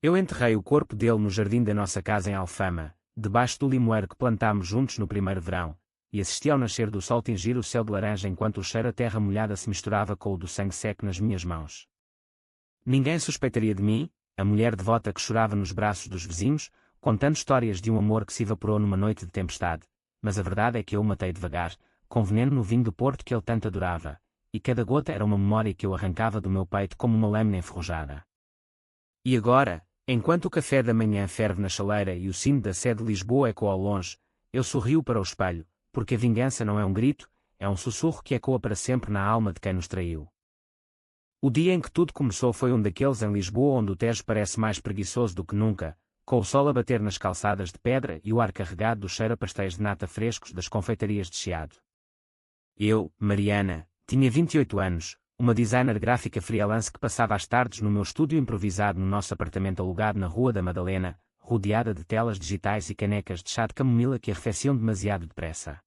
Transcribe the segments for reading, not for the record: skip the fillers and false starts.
Eu enterrei o corpo dele no jardim da nossa casa em Alfama, debaixo do limoeiro que plantámos juntos no primeiro verão, e assisti ao nascer do sol tingir o céu de laranja enquanto o cheiro a terra molhada se misturava com o do sangue seco nas minhas mãos. Ninguém suspeitaria de mim, a mulher devota que chorava nos braços dos vizinhos, contando histórias de um amor que se evaporou numa noite de tempestade, mas a verdade é que eu o matei devagar, com veneno no vinho do Porto que ele tanto adorava, e cada gota era uma memória que eu arrancava do meu peito como uma lâmina enferrujada. E agora, enquanto o café da manhã ferve na chaleira e o sino da Sé de Lisboa ecoa ao longe, eu sorrio para o espelho, porque a vingança não é um grito, é um sussurro que ecoa para sempre na alma de quem nos traiu. O dia em que tudo começou foi um daqueles em Lisboa onde o Tejo parece mais preguiçoso do que nunca, com o sol a bater nas calçadas de pedra e o ar carregado do cheiro a pastéis de nata frescos das confeitarias de Chiado. Eu, Mariana, tinha 28 anos, uma designer gráfica freelance que passava as tardes no meu estúdio improvisado no nosso apartamento alugado na Rua da Madalena, rodeada de telas digitais e canecas de chá de camomila que arrefeciam demasiado depressa.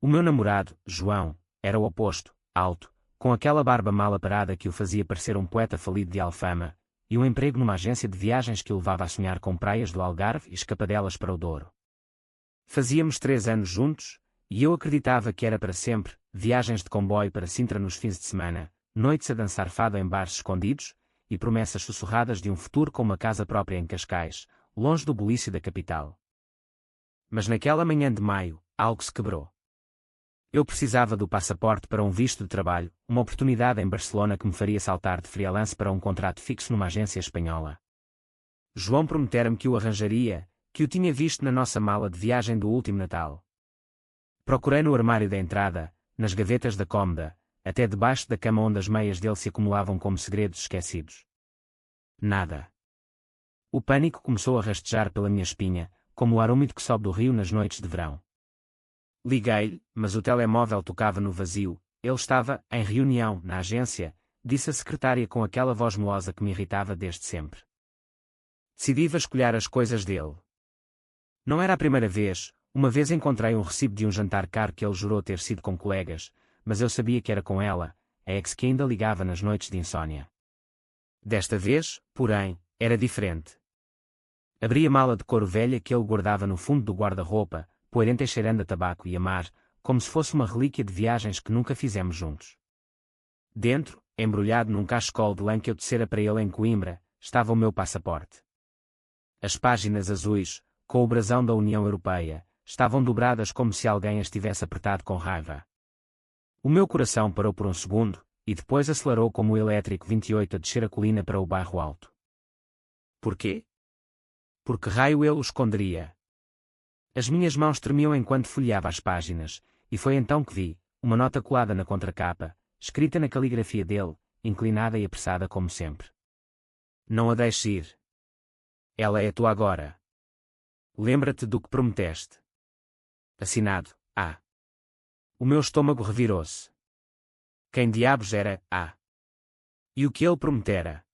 O meu namorado, João, era o oposto, alto, com aquela barba mal aparada que o fazia parecer um poeta falido de Alfama, e um emprego numa agência de viagens que o levava a sonhar com praias do Algarve e escapadelas para o Douro. Fazíamos 3 anos juntos, e eu acreditava que era para sempre, viagens de comboio para Sintra nos fins de semana, noites a dançar fado em bares escondidos, e promessas sussurradas de um futuro com uma casa própria em Cascais, longe do bulício da capital. Mas naquela manhã de maio, algo se quebrou. Eu precisava do passaporte para um visto de trabalho, uma oportunidade em Barcelona que me faria saltar de freelance para um contrato fixo numa agência espanhola. João prometera-me que o arranjaria, que o tinha visto na nossa mala de viagem do último Natal. Procurei no armário da entrada, nas gavetas da cômoda, até debaixo da cama onde as meias dele se acumulavam como segredos esquecidos. Nada. O pânico começou a rastejar pela minha espinha, como o ar úmido que sobe do rio nas noites de verão. Liguei-lhe, mas o telemóvel tocava no vazio. Ele estava em reunião, na agência, disse a secretária com aquela voz melosa que me irritava desde sempre. Decidi vasculhar as coisas dele. Não era a primeira vez, uma vez encontrei um recibo de um jantar caro que ele jurou ter sido com colegas, mas eu sabia que era com ela, a ex que ainda ligava nas noites de insônia. Desta vez, porém, era diferente. Abri a mala de couro velha que ele guardava no fundo do guarda-roupa, poeirenta e cheirando a tabaco e a mar, como se fosse uma relíquia de viagens que nunca fizemos juntos. Dentro, embrulhado num cachecol de lã que eu tecera para ele em Coimbra, estava o meu passaporte. As páginas azuis, com o brasão da União Europeia, estavam dobradas como se alguém as tivesse apertado com raiva. O meu coração parou por um segundo, e depois acelerou como o elétrico 28 a descer a colina para o bairro Alto. Porquê? Porque raio ele o esconderia? As minhas mãos tremiam enquanto folheava as páginas, e foi então que vi uma nota colada na contracapa, escrita na caligrafia dele, inclinada e apressada como sempre. Não a deixes ir. Ela é tua agora. Lembra-te do que prometeste. Assinado, A. O meu estômago revirou-se. Quem diabos era A? E o que ele prometera?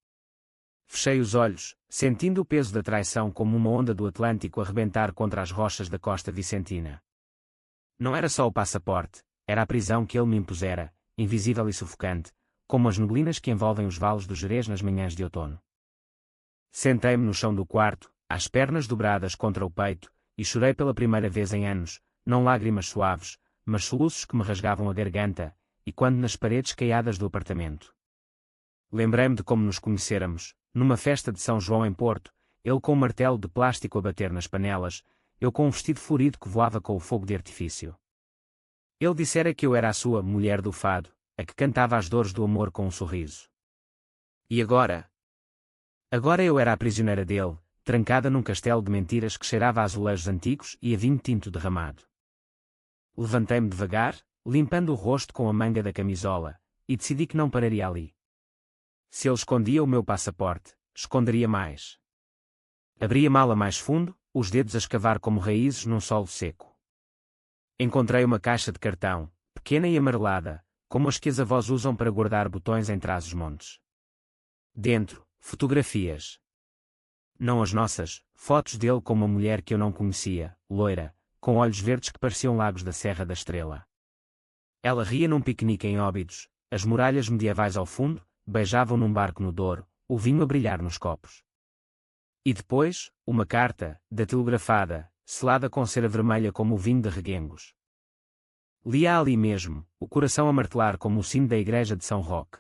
Fechei os olhos, sentindo o peso da traição como uma onda do Atlântico a rebentar contra as rochas da costa vicentina. Não era só o passaporte, era a prisão que ele me impusera, invisível e sufocante, como as neblinas que envolvem os vales do Gerês nas manhãs de outono. Sentei-me no chão do quarto, as pernas dobradas contra o peito, e chorei pela primeira vez em anos, não lágrimas suaves, mas soluços que me rasgavam a garganta, e quando nas paredes caiadas do apartamento. Lembrei-me de como nos conhecéramos, numa festa de São João em Porto, ele com um martelo de plástico a bater nas panelas, eu com um vestido florido que voava com o fogo de artifício. Ele dissera que eu era a sua mulher do fado, a que cantava as dores do amor com um sorriso. E agora? Agora eu era a prisioneira dele, trancada num castelo de mentiras que cheirava a azulejos antigos e a vinho tinto derramado. Levantei-me devagar, limpando o rosto com a manga da camisola, e decidi que não pararia ali. Se ele escondia o meu passaporte, esconderia mais. Abri a mala mais fundo, os dedos a escavar como raízes num solo seco. Encontrei uma caixa de cartão, pequena e amarelada, como as que as avós usam para guardar botões em trás-os-montes. Dentro, fotografias. Não as nossas, fotos dele com uma mulher que eu não conhecia, loira, com olhos verdes que pareciam lagos da Serra da Estrela. Ela ria num piquenique em Óbidos, as muralhas medievais ao fundo, beijavam num barco no Douro, o vinho a brilhar nos copos. E depois, uma carta, datilografada, selada com cera vermelha como o vinho de Reguengos. Li-a ali mesmo, o coração a martelar como o sino da igreja de São Roque.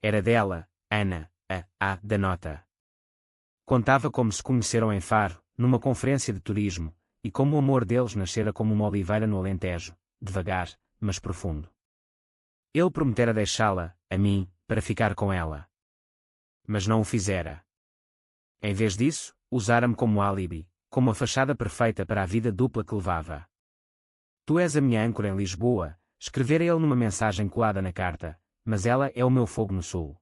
Era dela, Ana, da nota. Contava como se conheceram em Faro, numa conferência de turismo, e como o amor deles nascera como uma oliveira no Alentejo, devagar, mas profundo. Ele prometera deixá-la, a mim, para ficar com ela. Mas não o fizera. Em vez disso, usara-me como álibi, como a fachada perfeita para a vida dupla que levava. Tu és a minha âncora em Lisboa, escrevera ele numa mensagem colada na carta, mas ela é o meu fogo no sul.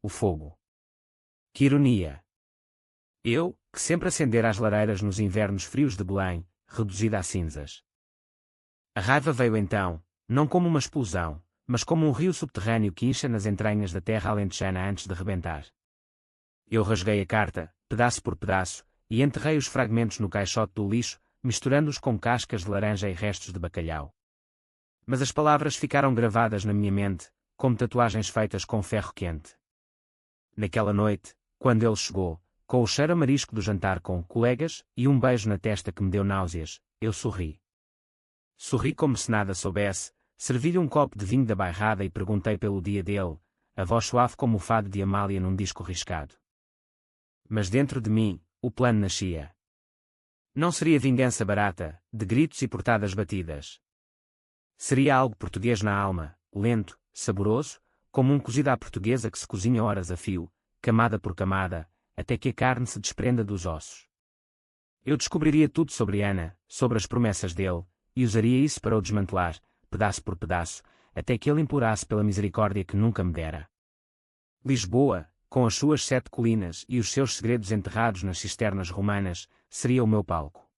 O fogo. Que ironia! Eu, que sempre acendera as lareiras nos invernos frios de Belém, reduzida a cinzas. A raiva veio então, não como uma explosão, mas como um rio subterrâneo que incha nas entranhas da terra alentejana antes de rebentar. Eu rasguei a carta, pedaço por pedaço, e enterrei os fragmentos no caixote do lixo, misturando-os com cascas de laranja e restos de bacalhau. Mas as palavras ficaram gravadas na minha mente, como tatuagens feitas com ferro quente. Naquela noite, quando ele chegou, com o cheiro a marisco do jantar com colegas e um beijo na testa que me deu náuseas, eu sorri. Sorri como se nada soubesse, servi-lhe um copo de vinho da bairrada e perguntei pelo dia dele, a voz suave como o fado de Amália num disco riscado. Mas dentro de mim, o plano nascia. Não seria vingança barata, de gritos e portadas batidas. Seria algo português na alma, lento, saboroso, como um cozido à portuguesa que se cozinha horas a fio, camada por camada, até que a carne se desprenda dos ossos. Eu descobriria tudo sobre Ana, sobre as promessas dele, e usaria isso para o desmantelar, pedaço por pedaço, até que ele implorasse pela misericórdia que nunca me dera. Lisboa, com as suas 7 colinas e os seus segredos enterrados nas cisternas romanas, seria o meu palco.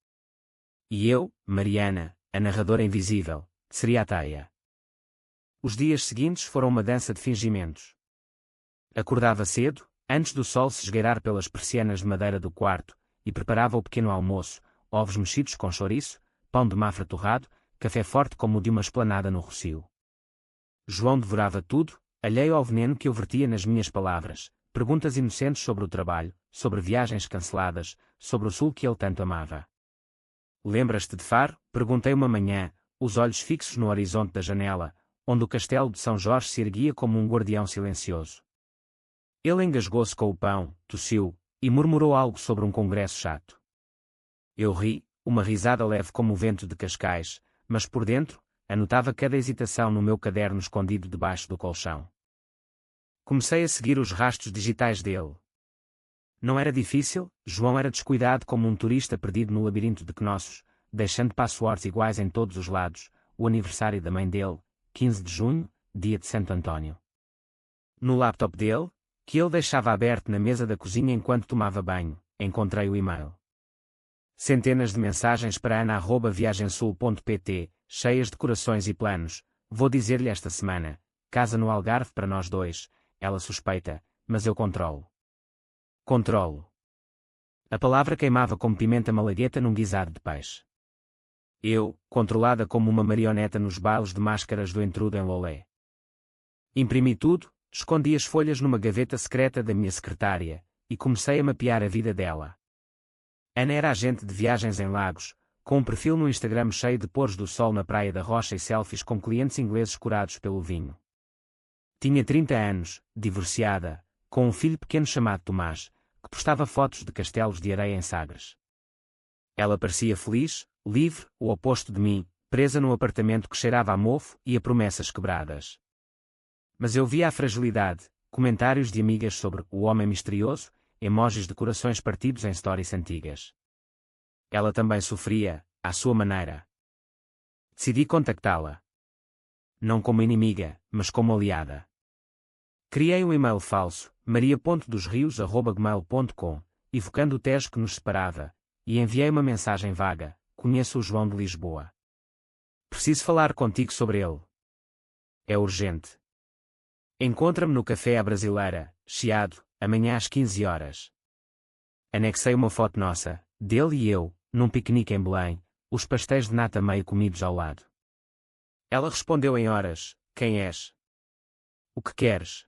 E eu, Mariana, a narradora invisível, seria a Taia. Os dias seguintes foram uma dança de fingimentos. Acordava cedo, antes do sol se esgueirar pelas persianas de madeira do quarto, e preparava o pequeno almoço, ovos mexidos com chouriço, pão de mafra torrado, café forte como o de uma esplanada no Rocio. João devorava tudo, alheio ao veneno que eu vertia nas minhas palavras, perguntas inocentes sobre o trabalho, sobre viagens canceladas, sobre o sul que ele tanto amava. Lembras-te de Faro? Perguntei uma manhã, os olhos fixos no horizonte da janela, onde o castelo de São Jorge se erguia como um guardião silencioso. Ele engasgou-se com o pão, tossiu, e murmurou algo sobre um congresso chato. Eu ri, uma risada leve como o vento de Cascais, mas por dentro, anotava cada hesitação no meu caderno escondido debaixo do colchão. Comecei a seguir os rastros digitais dele. Não era difícil, João era descuidado como um turista perdido no labirinto de Knossos, deixando passwords iguais em todos os lados, o aniversário da mãe dele, 15 de junho, dia de Santo António. No laptop dele, que ele deixava aberto na mesa da cozinha enquanto tomava banho, encontrei o e-mail. Centenas de mensagens para ana@viagensul.pt, cheias de corações e planos. Vou dizer-lhe esta semana, casa no Algarve para nós dois, ela suspeita, mas eu controlo. Controlo. A palavra queimava como pimenta malagueta num guisado de peixe. Eu, controlada como uma marioneta nos bailes de máscaras do Entrudo em Lolé. Imprimi tudo, escondi as folhas numa gaveta secreta da minha secretária, e comecei a mapear a vida dela. Ana era agente de viagens em Lagos, com um perfil no Instagram cheio de pôres do sol na Praia da Rocha e selfies com clientes ingleses curados pelo vinho. Tinha 30 anos, divorciada, com um filho pequeno chamado Tomás, que postava fotos de castelos de areia em Sagres. Ela parecia feliz, livre, o oposto de mim, presa num apartamento que cheirava a mofo e a promessas quebradas. Mas eu via a fragilidade, comentários de amigas sobre o homem misterioso, emojis de corações partidos em stories antigas. Ela também sofria, à sua maneira. Decidi contactá-la. Não como inimiga, mas como aliada. Criei um e-mail falso, maria.dosrios@gmail.com, evocando o Tejo que nos separava, e enviei uma mensagem vaga: conheço o João de Lisboa. Preciso falar contigo sobre ele. É urgente. Encontra-me no Café à Brasileira, Chiado, amanhã às 15 horas. Anexei uma foto nossa, dele e eu, num piquenique em Belém, os pastéis de nata meio comidos ao lado. Ela respondeu em horas: quem és? O que queres?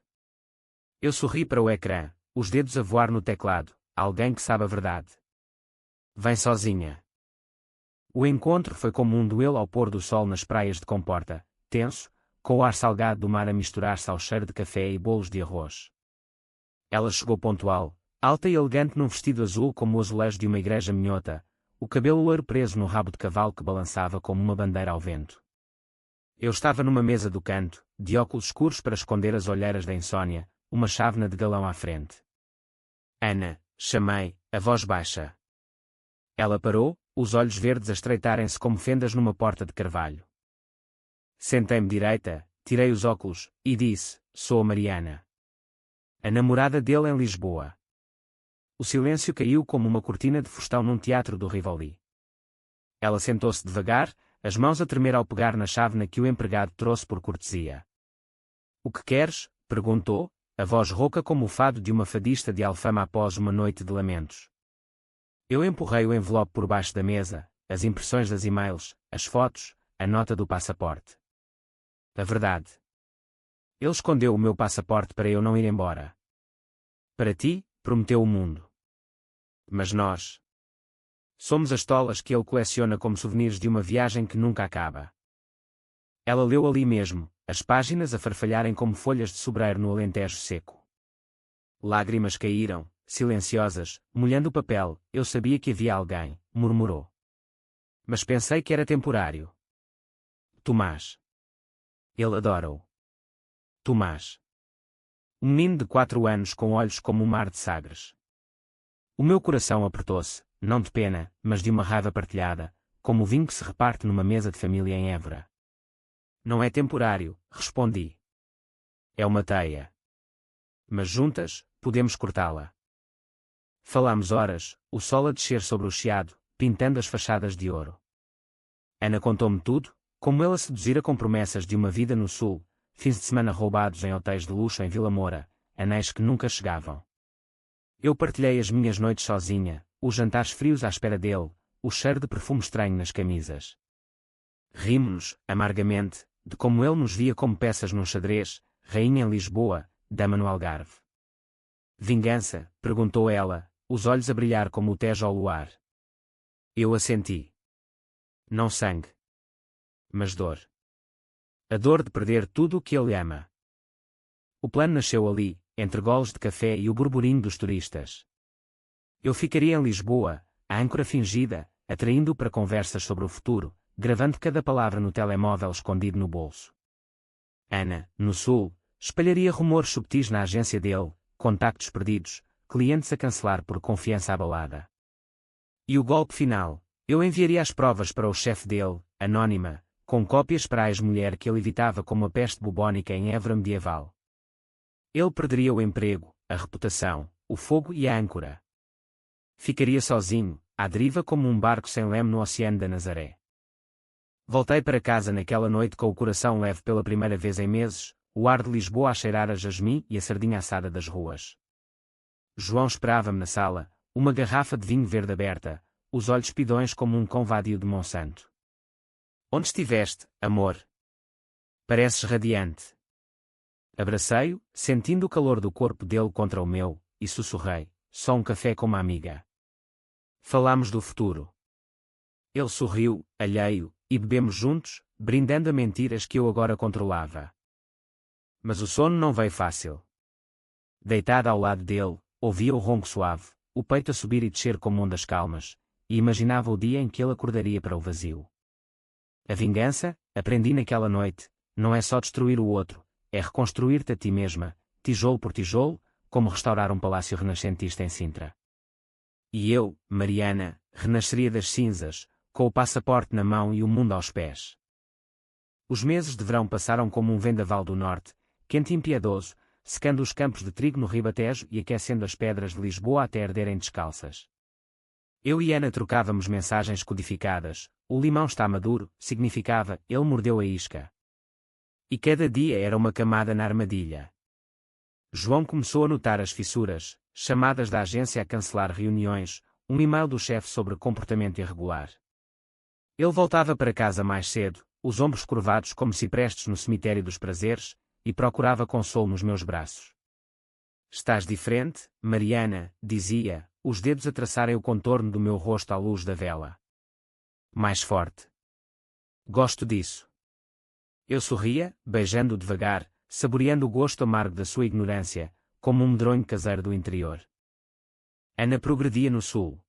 Eu sorri para o ecrã, os dedos a voar no teclado. alguém que sabe a verdade. Vem sozinha. O encontro foi como um duelo ao pôr do sol nas praias de Comporta, tenso, com o ar salgado do mar a misturar-se ao cheiro de café e bolos de arroz. Ela chegou pontual, alta e elegante num vestido azul como o azulejo de uma igreja minhota, o cabelo loiro preso no rabo de cavalo que balançava como uma bandeira ao vento. Eu estava numa mesa do canto, de óculos escuros para esconder as olheiras da insônia, uma chávena de galão à frente. Ana, chamei, a voz baixa. Ela parou, os olhos verdes a estreitarem-se como fendas numa porta de carvalho. Sentei-me direita, tirei os óculos, e disse, sou a Mariana. A namorada dele em Lisboa. O silêncio caiu como uma cortina de fustão num teatro do Rivoli. Ela sentou-se devagar, as mãos a tremer ao pegar na chávena que o empregado trouxe por cortesia. O que queres? Perguntou, a voz rouca como o fado de uma fadista de Alfama após uma noite de lamentos. Eu empurrei o envelope por baixo da mesa, as impressões das e-mails, as fotos, a nota do passaporte. A verdade. Ele escondeu o meu passaporte para eu não ir embora. Para ti, prometeu o mundo. Mas nós somos as tolas que ele coleciona como souvenirs de uma viagem que nunca acaba. Ela leu ali mesmo, as páginas a farfalharem como folhas de sobreiro no Alentejo seco. Lágrimas caíram, silenciosas, molhando o papel. Eu sabia que havia alguém, murmurou. Mas pensei que era temporário. Tomás. Ele adora-o. Tomás. Um menino de 4 anos com olhos como um mar de Sagres. O meu coração apertou-se, não de pena, mas de uma raiva partilhada, como o vinho que se reparte numa mesa de família em Évora. Não é temporário, respondi. É uma teia. Mas juntas, podemos cortá-la. Falámos horas, o sol a descer sobre o chiado, pintando as fachadas de ouro. Ana contou-me tudo, como ele a seduzira com promessas de uma vida no sul, fins de semana roubados em hotéis de luxo em Vila Moura, anéis que nunca chegavam. Eu partilhei as minhas noites sozinha, os jantares frios à espera dele, o cheiro de perfume estranho nas camisas. Rimos-nos, amargamente, de como ele nos via como peças num xadrez, rainha em Lisboa, dama no Algarve. Vingança? Perguntou ela, os olhos a brilhar como o Tejo ao luar. Eu assenti. Não sangue. Mas dor. A dor de perder tudo o que ele ama. O plano nasceu ali, entre goles de café e o burburinho dos turistas. Eu ficaria em Lisboa, a âncora fingida, atraindo-o para conversas sobre o futuro, gravando cada palavra no telemóvel escondido no bolso. Ana, no sul, espalharia rumores subtis na agência dele, contactos perdidos, clientes a cancelar por confiança abalada. E o golpe final, eu enviaria as provas para o chefe dele, anónima, com cópias para a ex-mulher que ele evitava como a peste bubónica em Évora medieval. Ele perderia o emprego, a reputação, o fogo e a âncora. Ficaria sozinho, à deriva como um barco sem leme no oceano da Nazaré. Voltei para casa naquela noite com o coração leve pela primeira vez em meses, o ar de Lisboa a cheirar a jasmim e a sardinha assada das ruas. João esperava-me na sala, uma garrafa de vinho verde aberta, os olhos pidões como um cão vadio de Monsanto. Onde estiveste, amor? Pareces radiante. Abracei-o, sentindo o calor do corpo dele contra o meu, e sussurrei, só um café com uma amiga. Falámos do futuro. Ele sorriu, alheio, e bebemos juntos, brindando a mentiras que eu agora controlava. Mas o sono não veio fácil. Deitada ao lado dele, ouvia o ronco suave, o peito a subir e descer como ondas calmas, e imaginava o dia em que ele acordaria para o vazio. A vingança, aprendi naquela noite, não é só destruir o outro, é reconstruir-te a ti mesma, tijolo por tijolo, como restaurar um palácio renascentista em Sintra. E eu, Mariana, renasceria das cinzas, com o passaporte na mão e o mundo aos pés. Os meses de verão passaram como um vendaval do norte, quente e impiedoso, secando os campos de trigo no Ribatejo e aquecendo as pedras de Lisboa até arderem descalças. Eu e Ana trocávamos mensagens codificadas, o limão está maduro, significava, ele mordeu a isca. E cada dia era uma camada na armadilha. João começou a notar as fissuras, chamadas da agência a cancelar reuniões, um e-mail do chefe sobre comportamento irregular. Ele voltava para casa mais cedo, os ombros curvados como ciprestes no cemitério dos prazeres, e procurava consolo nos meus braços. Estás diferente, Mariana, dizia, os dedos a traçarem o contorno do meu rosto à luz da vela. Mais forte. Gosto disso. Eu sorria, beijando-o devagar, saboreando o gosto amargo da sua ignorância, como um medronho caseiro do interior. Ana progredia no sul.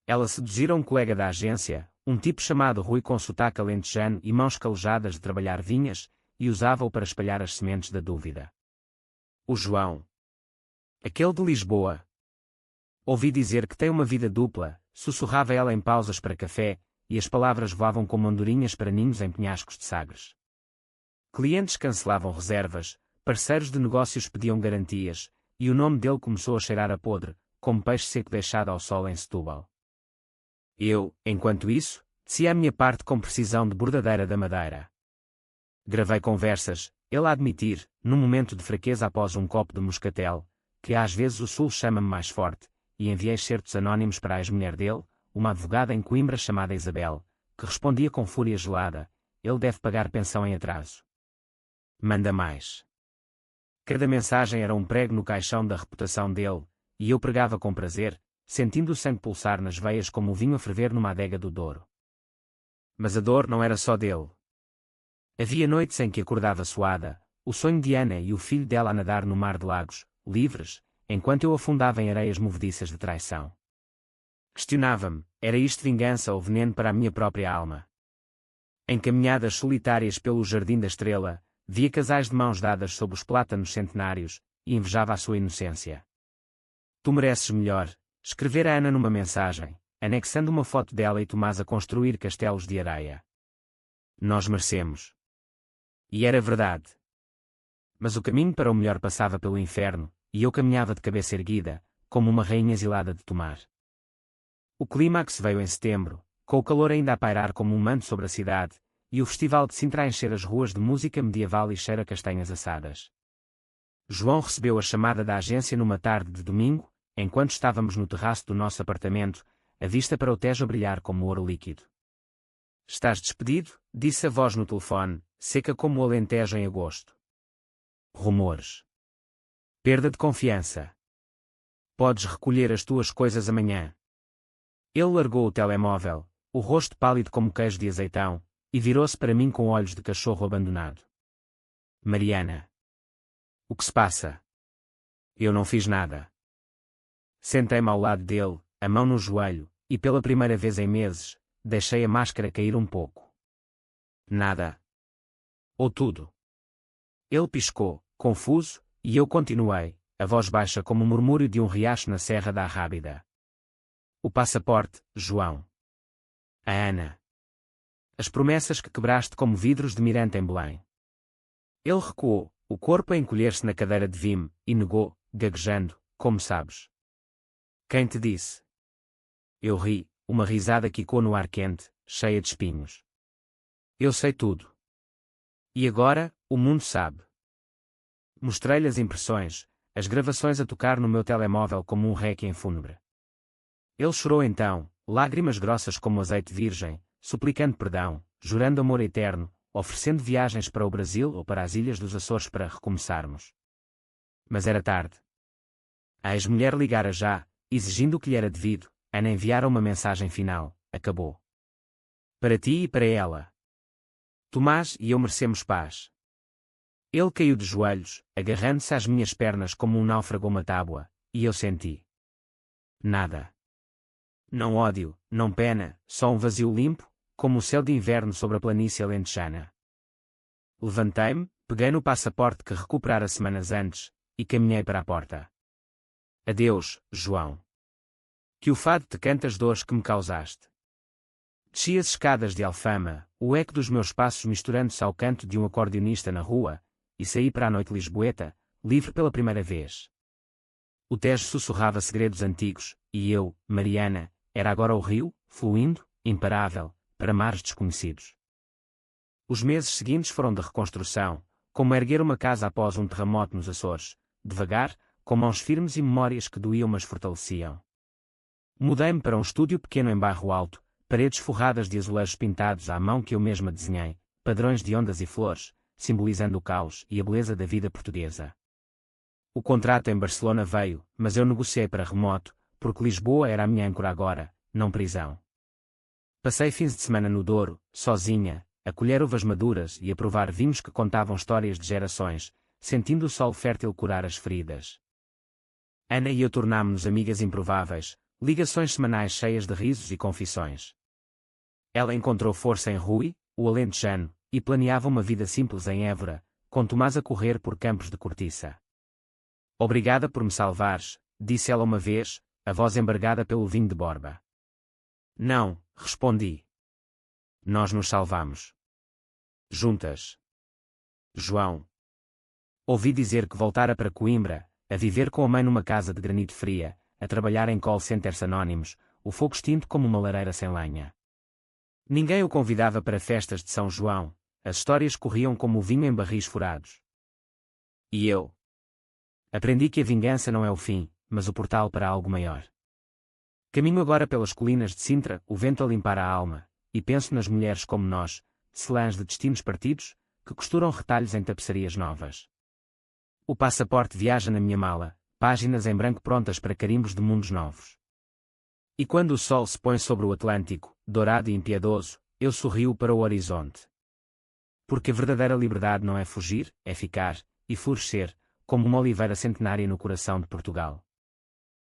Ela seduzira um colega da agência, um tipo chamado Rui com sotaque alentejano e mãos calejadas de trabalhar vinhas, e usava-o para espalhar as sementes da dúvida. O João. Aquele de Lisboa. Ouvi dizer que tem uma vida dupla, sussurrava ela em pausas para café, e as palavras voavam como andorinhas para ninhos em penhascos de Sagres. Clientes cancelavam reservas, parceiros de negócios pediam garantias, e o nome dele começou a cheirar a podre, como peixe seco deixado ao sol em Setúbal. Eu, enquanto isso, tecia a minha parte com precisão de bordadeira da madeira. Gravei conversas, ele a admitir, num momento de fraqueza após um copo de moscatel, que às vezes o sul chama-me mais forte, e enviei certos anónimos para a ex-mulher dele, uma advogada em Coimbra chamada Isabel, que respondia com fúria gelada: ele deve pagar pensão em atraso. Manda mais. Cada mensagem era um prego no caixão da reputação dele, e eu pregava com prazer, sentindo o sangue pulsar nas veias como o vinho a ferver numa adega do Douro. Mas a dor não era só dele. Havia noites em que acordava suada, o sonho de Ana e o filho dela a nadar no mar de Lagos, livres, enquanto eu afundava em areias movediças de traição. Questionava-me, era isto vingança ou veneno para a minha própria alma? Em caminhadas solitárias pelo Jardim da Estrela, via casais de mãos dadas sob os plátanos centenários, e invejava a sua inocência. Tu mereces melhor, escrevera Ana numa mensagem, anexando uma foto dela e Tomás a construir castelos de areia. Nós merecemos. E era verdade. Mas o caminho para o melhor passava pelo inferno, e eu caminhava de cabeça erguida, como uma rainha exilada de Tomar. O clímax veio em setembro, com o calor ainda a pairar como um manto sobre a cidade, e o festival de Sintra a encher as ruas de música medieval e cheiro a castanhas assadas. João recebeu a chamada da agência numa tarde de domingo, enquanto estávamos no terraço do nosso apartamento, a vista para o Tejo a brilhar como ouro líquido. Estás despedido? Disse a voz no telefone, seca como o Alentejo em agosto. Rumores. Perda de confiança. Podes recolher as tuas coisas amanhã. Ele largou o telemóvel, o rosto pálido como queijo de azeitão, e virou-se para mim com olhos de cachorro abandonado. Mariana. O que se passa? Eu não fiz nada. Sentei-me ao lado dele, a mão no joelho, e pela primeira vez em meses, deixei a máscara cair um pouco. Nada. Ou tudo. Ele piscou, confuso, e eu continuei, a voz baixa como o murmúrio de um riacho na Serra da Arrábida. O passaporte, João. A Ana. As promessas que quebraste como vidros de mirante em Belém. Ele recuou, o corpo a encolher-se na cadeira de vime, e negou, gaguejando, como sabes. Quem te disse? Eu ri, uma risada quicou no ar quente, cheia de espinhos. Eu sei tudo. E agora, o mundo sabe. Mostrei-lhe as impressões, as gravações a tocar no meu telemóvel como um réquiem fúnebre. Ele chorou então, lágrimas grossas como azeite virgem, suplicando perdão, jurando amor eterno, oferecendo viagens para o Brasil ou para as Ilhas dos Açores para recomeçarmos. Mas era tarde. A ex-mulher ligara já, exigindo o que lhe era devido. Ana enviara uma mensagem final: acabou. Para ti e para ela. Tomás e eu merecemos paz. Ele caiu de joelhos, agarrando-se às minhas pernas como um náufrago a uma tábua, e eu senti. Nada. Não ódio, não pena, só um vazio limpo, como o céu de inverno sobre a planície alentejana. Levantei-me, peguei no passaporte que recuperara semanas antes, e caminhei para a porta. Adeus, João. Que o fado te cante as dores que me causaste. Desci as escadas de Alfama, o eco dos meus passos misturando-se ao canto de um acordeonista na rua, e saí para a noite lisboeta, livre pela primeira vez. O Tejo sussurrava segredos antigos, e eu, Mariana, era agora o rio, fluindo, imparável, para mares desconhecidos. Os meses seguintes foram de reconstrução, como erguer uma casa após um terremoto nos Açores, devagar, com mãos firmes e memórias que doíam mas fortaleciam. Mudei-me para um estúdio pequeno em Bairro Alto, paredes forradas de azulejos pintados à mão que eu mesma desenhei, padrões de ondas e flores, simbolizando o caos e a beleza da vida portuguesa. O contrato em Barcelona veio, mas eu negociei para remoto, porque Lisboa era a minha âncora agora, não prisão. Passei fins de semana no Douro, sozinha, a colher uvas maduras e a provar vinhos que contavam histórias de gerações, sentindo o sol fértil curar as feridas. Ana e eu tornámo-nos amigas improváveis, ligações semanais cheias de risos e confissões. Ela encontrou força em Rui, o alentejano, e planeava uma vida simples em Évora, com Tomás a correr por campos de cortiça. Obrigada por me salvares, disse ela uma vez, a voz embargada pelo vinho de Borba. Não, respondi. Nós nos salvamos. Juntas. João. Ouvi dizer que voltara para Coimbra, a viver com a mãe numa casa de granito fria, a trabalhar em call centers anónimos, o fogo extinto como uma lareira sem lenha. Ninguém o convidava para festas de São João, as histórias corriam como o vinho em barris furados. E eu? Aprendi que a vingança não é o fim, mas o portal para algo maior. Caminho agora pelas colinas de Sintra, o vento a limpar a alma, e penso nas mulheres como nós, selãs de destinos partidos, que costuram retalhos em tapeçarias novas. O passaporte viaja na minha mala, páginas em branco prontas para carimbos de mundos novos. E quando o sol se põe sobre o Atlântico, dourado e impiedoso, eu sorrio para o horizonte. Porque a verdadeira liberdade não é fugir, é ficar, e florescer, como uma oliveira centenária no coração de Portugal.